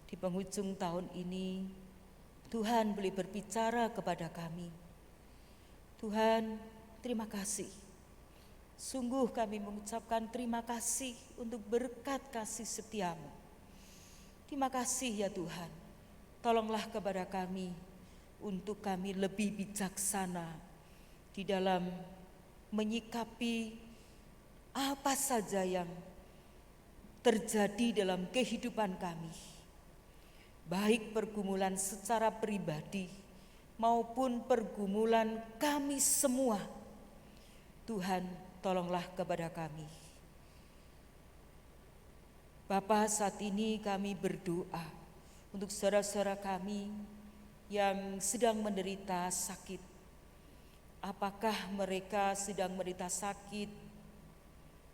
Di penghujung tahun ini, Tuhan boleh berbicara kepada kami. Tuhan, terima kasih. Sungguh kami mengucapkan terima kasih untuk berkat kasih setia-Mu. Terima kasih ya Tuhan, tolonglah kepada kami, untuk kami lebih bijaksana di dalam menyikapi apa saja yang terjadi dalam kehidupan kami. Baik pergumulan secara pribadi maupun pergumulan kami semua. Tuhan, tolonglah kepada kami. Bapa, saat ini kami berdoa untuk saudara-saudara kami yang sedang menderita sakit. Apakah mereka sedang menderita sakit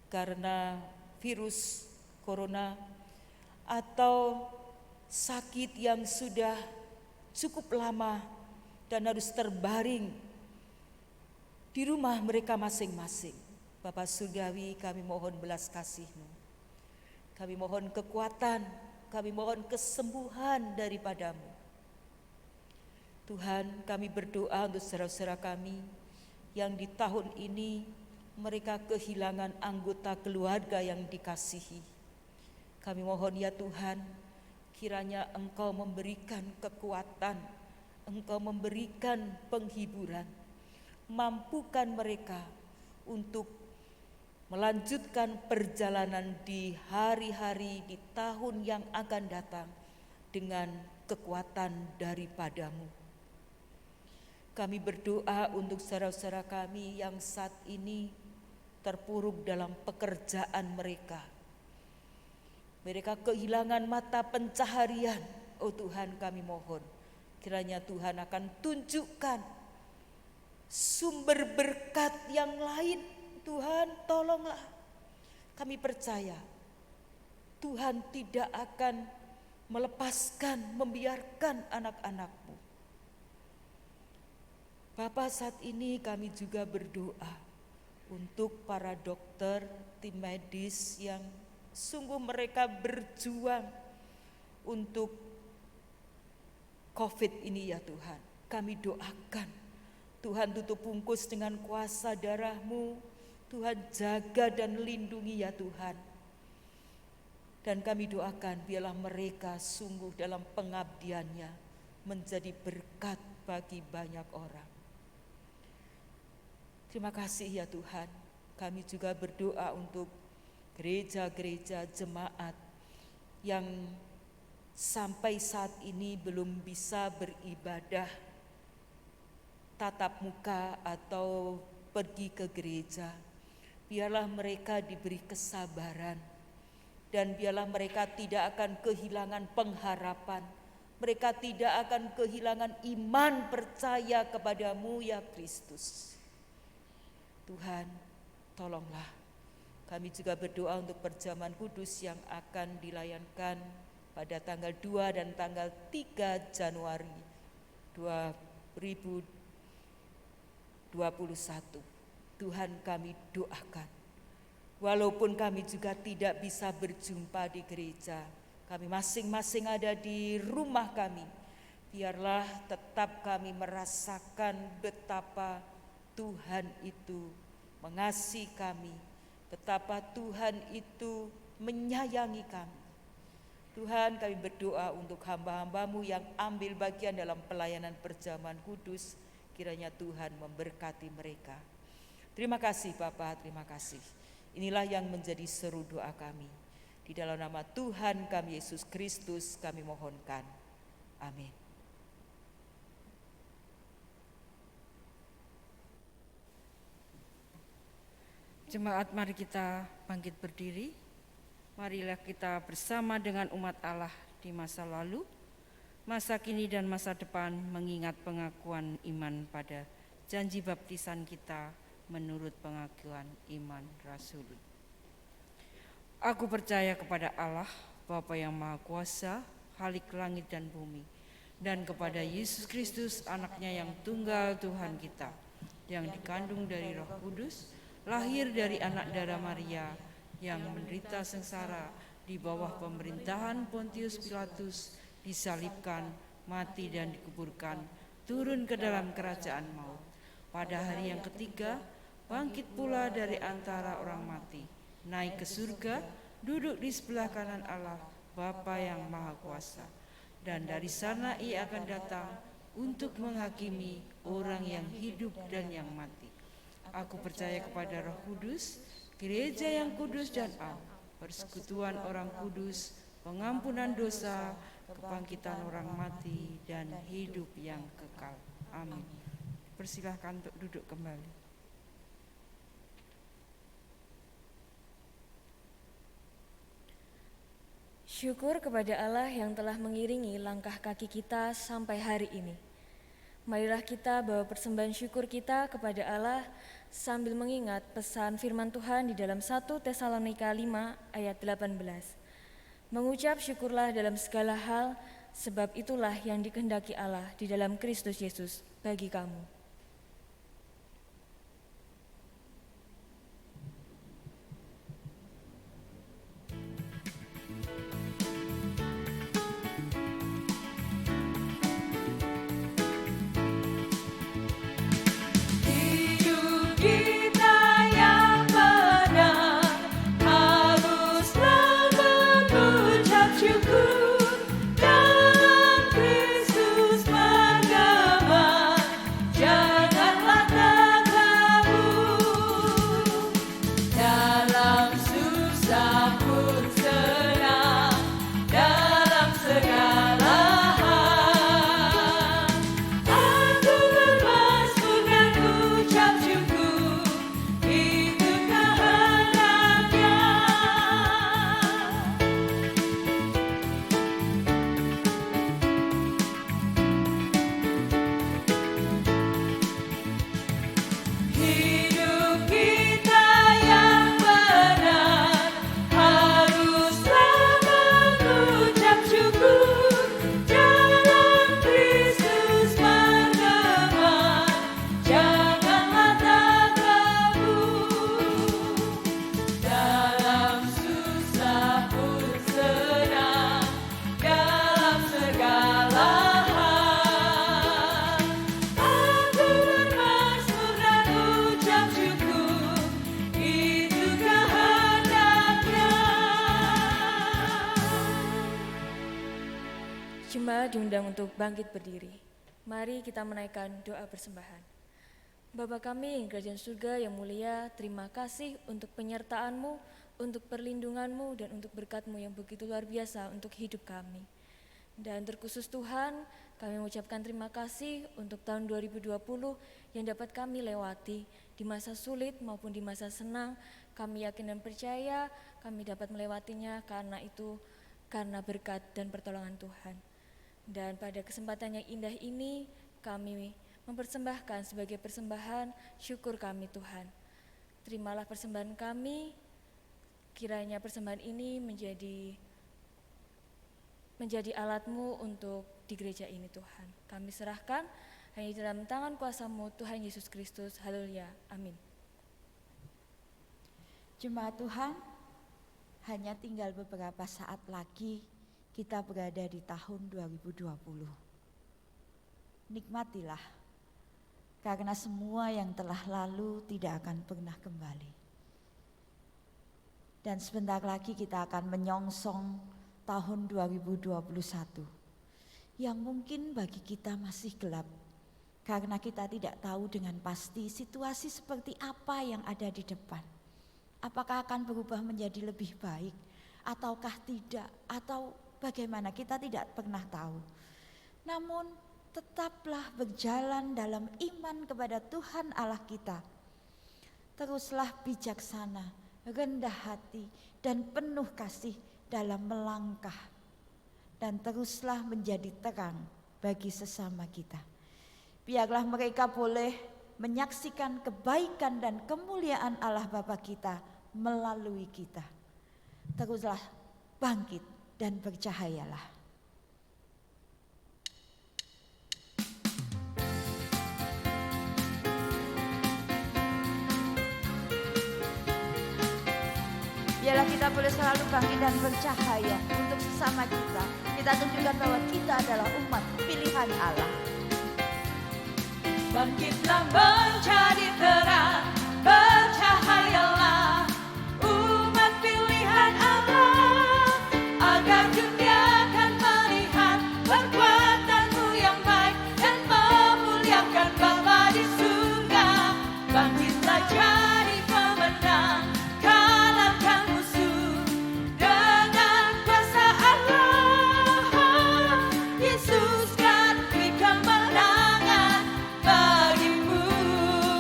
karena virus corona atau sakit yang sudah cukup lama dan harus terbaring di rumah mereka masing-masing. Bapak Surgawi, kami mohon belas kasih-Mu. Kami mohon kekuatan, kami mohon kesembuhan daripada-Mu. Tuhan, kami berdoa untuk saudara-saudara kami yang di tahun ini mereka kehilangan anggota keluarga yang dikasihi. Kami mohon ya Tuhan, kiranya Engkau memberikan kekuatan, Engkau memberikan penghiburan, mampukan mereka untuk melanjutkan perjalanan di hari-hari di tahun yang akan datang dengan kekuatan daripadamu. Kami berdoa untuk saudara-saudara kami yang saat ini terpuruk dalam pekerjaan mereka. Mereka kehilangan mata pencaharian. Oh Tuhan, kami mohon kiranya Tuhan akan tunjukkan sumber berkat yang lain. Tuhan, tolonglah. Kami percaya Tuhan tidak akan melepaskan, membiarkan anak-anak-Mu. Bapa, saat ini kami juga berdoa untuk para dokter, tim medis yang sungguh mereka berjuang untuk COVID ini ya Tuhan. Kami doakan Tuhan tutup bungkus dengan kuasa darah-Mu. Tuhan jaga dan lindungi ya Tuhan. Dan kami doakan biarlah mereka sungguh dalam pengabdiannya menjadi berkat bagi banyak orang. Terima kasih ya Tuhan. Kami juga berdoa untuk gereja-gereja jemaat yang sampai saat ini belum bisa beribadah tatap muka atau pergi ke gereja. Biarlah mereka diberi kesabaran dan biarlah mereka tidak akan kehilangan pengharapan. Mereka tidak akan kehilangan iman percaya kepadamu ya Kristus. Tuhan, tolonglah. Kami juga berdoa untuk perjamuan kudus yang akan dilayankan pada tanggal 2 dan tanggal 3 Januari 2021. Tuhan, kami doakan. Walaupun kami juga tidak bisa berjumpa di gereja, kami masing-masing ada di rumah kami. Biarlah tetap kami merasakan betapa Tuhan itu mengasihi kami, betapa Tuhan itu menyayangi kami. Tuhan, kami berdoa untuk hamba-hamba-Mu yang ambil bagian dalam pelayanan perjamuan kudus, kiranya Tuhan memberkati mereka. Terima kasih Bapa, terima kasih. Inilah yang menjadi seru doa kami. Di dalam nama Tuhan kami Yesus Kristus kami mohonkan. Amin. Jemaat, mari kita bangkit berdiri. Marilah kita bersama dengan umat Allah di masa lalu, masa kini dan masa depan mengingat pengakuan iman pada janji baptisan kita menurut pengakuan iman Rasul. Aku percaya kepada Allah, Bapa yang Maha Kuasa, Khalik langit dan bumi, dan kepada Yesus Kristus, anaknya yang tunggal Tuhan kita, yang dikandung dari Roh Kudus, lahir dari anak darah Maria, yang menderita sengsara di bawah pemerintahan Pontius Pilatus, disalibkan, mati dan dikuburkan, turun ke dalam kerajaan maut. Pada hari yang ketiga, bangkit pula dari antara orang mati, naik ke surga, duduk di sebelah kanan Allah, Bapa yang Maha Kuasa. Dan dari sana Ia akan datang untuk menghakimi orang yang hidup dan yang mati. Aku percaya kepada Roh Kudus, gereja yang kudus dan am, persekutuan orang kudus, pengampunan dosa, kebangkitan orang mati, dan hidup yang kekal. Amin. Persilahkan untuk duduk kembali. Syukur kepada Allah yang telah mengiringi langkah kaki kita sampai hari ini. Marilah kita bawa persembahan syukur kita kepada Allah sambil mengingat pesan firman Tuhan di dalam 1 Tesalonika 5 ayat 18. Mengucap syukurlah dalam segala hal, sebab itulah yang dikehendaki Allah di dalam Kristus Yesus bagi kamu. Syukur dalam Kristus mengasihi. Hidup kita yang benar haruslah mengucap syukur, jalan Kristus berdebar, janganlah takabur. Dalam susah pun senang, dalam segala hal aku bermazmur dan ucap syukur, itu kehendaknya. Jemaat diundang untuk bangkit berdiri. Mari kita menaikkan doa persembahan. Bapa kami yang kerajaan surga yang mulia, terima kasih untuk penyertaan-Mu, untuk perlindungan-Mu, dan untuk berkat-Mu yang begitu luar biasa untuk hidup kami. Dan terkhusus Tuhan, kami mengucapkan terima kasih untuk tahun 2020 yang dapat kami lewati di masa sulit maupun di masa senang. Kami yakin dan percaya kami dapat melewatinya karena berkat dan pertolongan Tuhan. Dan pada kesempatan yang indah ini, kami mempersembahkan sebagai persembahan syukur kami Tuhan. Terimalah persembahan kami, kiranya persembahan ini menjadi alat-Mu untuk di gereja ini Tuhan. Kami serahkan hanya di dalam tangan kuasa-Mu Tuhan Yesus Kristus. Haleluya. Amin. Jemaat Tuhan, hanya tinggal beberapa saat lagi kita berada di tahun 2020. Nikmatilah, karena semua yang telah lalu tidak akan pernah kembali. Dan sebentar lagi kita akan menyongsong tahun 2021 yang mungkin bagi kita masih gelap, karena kita tidak tahu dengan pasti situasi seperti apa yang ada di depan. Apakah akan berubah menjadi lebih baik ataukah tidak, atau bagaimana, kita tidak pernah tahu. Namun tetaplah berjalan dalam iman kepada Tuhan Allah kita. Teruslah bijaksana, rendah hati, dan penuh kasih dalam melangkah. Dan teruslah menjadi terang bagi sesama kita. Biarlah mereka boleh menyaksikan kebaikan dan kemuliaan Allah Bapa kita melalui kita. Teruslah bangkit dan bercahayalah. Biarlah kita boleh selalu bangkit dan bercahaya untuk sesama kita. Kita tunjukkan bahwa kita adalah umat pilihan Allah. Bangkitlah menjadi terang, bercahayalah umat pilihan Allah, agar dunia akan melihat perbuatan-Mu yang baik dan memuliakan Bapa di surga. Bangkitlah jadi pemenang, kalahkan musuh dengan kuasa Allah. Yesus kan beri kemenangan bagimu.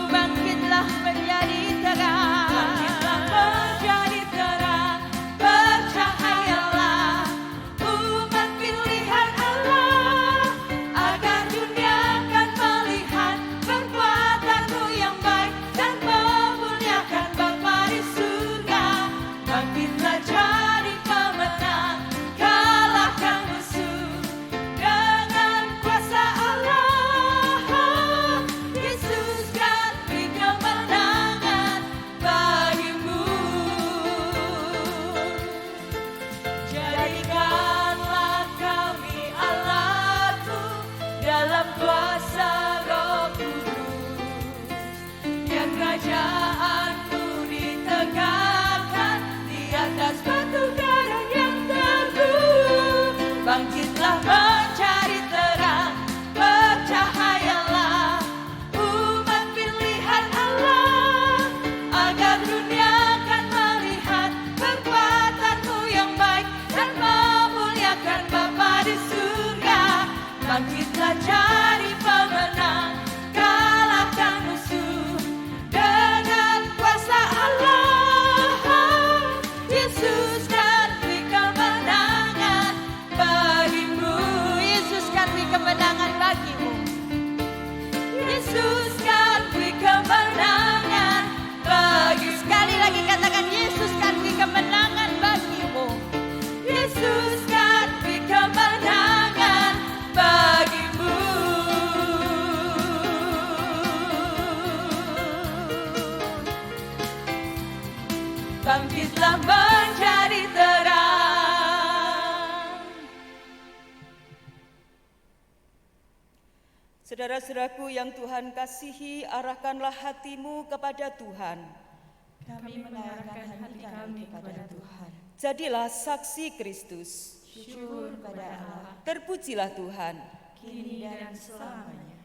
Bangkitlah menjadi terang, bangkitlah menjadi terang, bercahayalah umat pilihan Allah, agar dunia akan melihat perbuatan-Mu yang baik dan memuliakan Bapa di surga. Bangkitlah jadi pemenang, kalahkan musuh dengan kuasa Allah. Yesus kan beri kemenangan bagimu. Jadikanlah kami alat-Mu dalam kuasa Roh Kudus, biar kerajaan-Mu ditegakkan di atas batu karang yang teguh. Bangkitlah mencari terang, bercahayalah umat pilihan Allah, agar dunia akan melihat perbuatan-Mu yang baik dan memuliakan Bapa di surga. Bangkitlah jadi pemenang, kalahkan musuh dengan kuasa Allah. Yesus kan beri kemenangan bagimu. Yesus kan beri kemenangan bagimu. Yesus kan beri kemenangan bangkitlah menjadi terang. Saudara-saudaraku yang Tuhan kasihi, arahkanlah hatimu kepada Tuhan. Kami mengarahkan hati kami kepada Tuhan. Jadilah saksi Kristus. Syukur pada Allah, Terpujilah Tuhan. kini dan selamanya.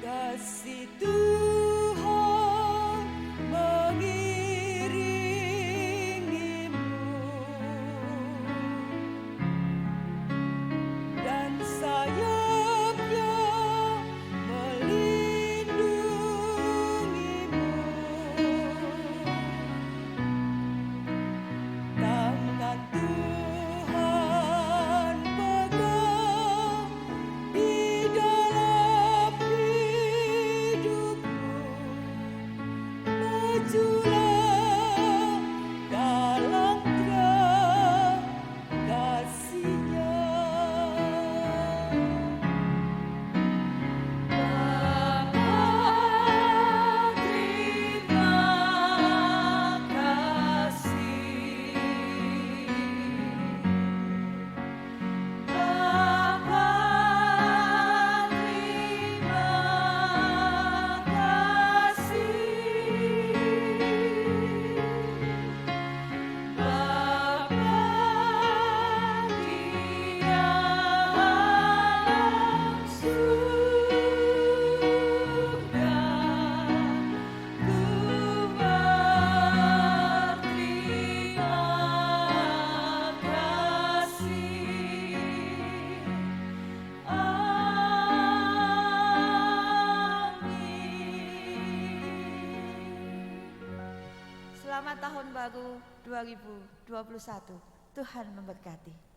Kasih Tuhan mengiringimu dan sayapnya melindungimu. Tangan Tuhan pegang di dalam hidupmu. Majulah dalam terang kasih-Nya. Bapa, terima kasih. Bapa, terima kasih. Bapa di alam surga, ku berterima kasih. Amin. Selamat tahun baru 2021. Tuhan memberkati.